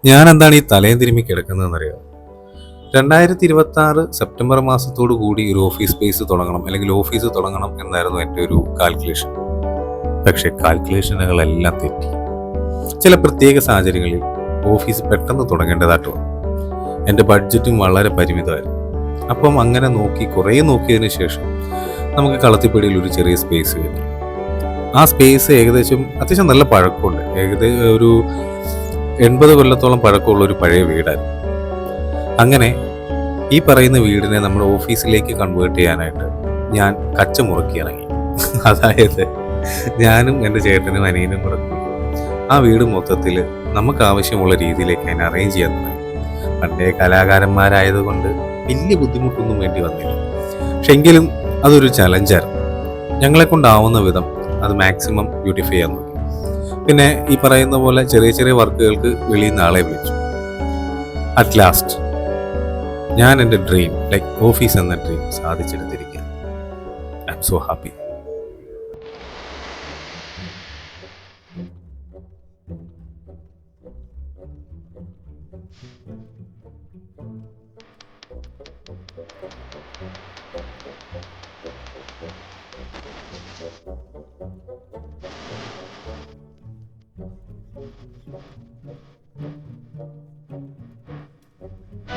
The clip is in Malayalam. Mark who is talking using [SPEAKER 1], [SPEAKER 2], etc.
[SPEAKER 1] ഞാൻ എന്താണ് ഈ തലയും തിരുമ്മി കിടക്കുന്നതെന്നറിയാം. 2026 സെപ്റ്റംബർ മാസത്തോടു കൂടി ഒരു ഓഫീസ് സ്പേസ് തുടങ്ങണം അല്ലെങ്കിൽ ഓഫീസ് തുടങ്ങണം എന്നായിരുന്നു എൻ്റെ ഒരു കാൽക്കുലേഷൻ. പക്ഷേ കാൽക്കുലേഷനുകളെല്ലാം തെറ്റി. ചില പ്രത്യേക സാഹചര്യങ്ങളിൽ ഓഫീസ് പെട്ടെന്ന് തുടങ്ങേണ്ടതായിട്ട് വന്നു. എൻ്റെ ബഡ്ജറ്റും വളരെ പരിമിതമായിരുന്നു. അപ്പം അങ്ങനെ കുറേ നോക്കിയതിന് ശേഷം നമുക്ക് കളത്തിപ്പടിയിൽ ഒരു ചെറിയ സ്പേസ് കിട്ടി. ആ സ്പേസ് അത്യാവശ്യം നല്ല പഴക്കമുണ്ട്. ഏകദേശം ഒരു 80 കൊല്ലത്തോളം പഴക്കമുള്ള ഒരു പഴയ വീടായിരുന്നു. അങ്ങനെ ഈ പറയുന്ന വീടിനെ നമ്മുടെ ഓഫീസിലേക്ക് കൺവേർട്ട് ചെയ്യാനായിട്ട് ഞാൻ കച്ച മുറുക്കി ഇറങ്ങി. അതായത് ഞാനും എൻ്റെ ചേട്ടനും അനിയനും കൂടെ ആ വീട് മൊത്തത്തിൽ നമുക്ക് ആവശ്യമുള്ള രീതിയിലേക്ക് അതിനെ അറേഞ്ച് ചെയ്യാൻ തുടങ്ങി. പണ്ടേ കലാകാരന്മാരായതുകൊണ്ട് വലിയ ബുദ്ധിമുട്ടൊന്നും വേണ്ടി വന്നില്ല. പക്ഷെ എങ്കിലും അതൊരു ചലഞ്ചായിരുന്നു. ഞങ്ങളെ കൊണ്ടാവുന്ന വിധം അത് മാക്സിമം ബ്യൂട്ടിഫൈ ചെയ്യാൻ നോക്കി. പിന്നെ ഈ പറയുന്ന പോലെ ചെറിയ ചെറിയ വർക്കുകൾക്ക് വെളിയിൽ നിന്ന് ആളെ വിളിച്ചു. അറ്റ് ലാസ്റ്റ് ഞാൻ എൻ്റെ ഡ്രീം ഓഫീസ് എന്ന ഡ്രീം സാധിച്ചെടുത്തിരിക്കുകയാണ്. I am so happy.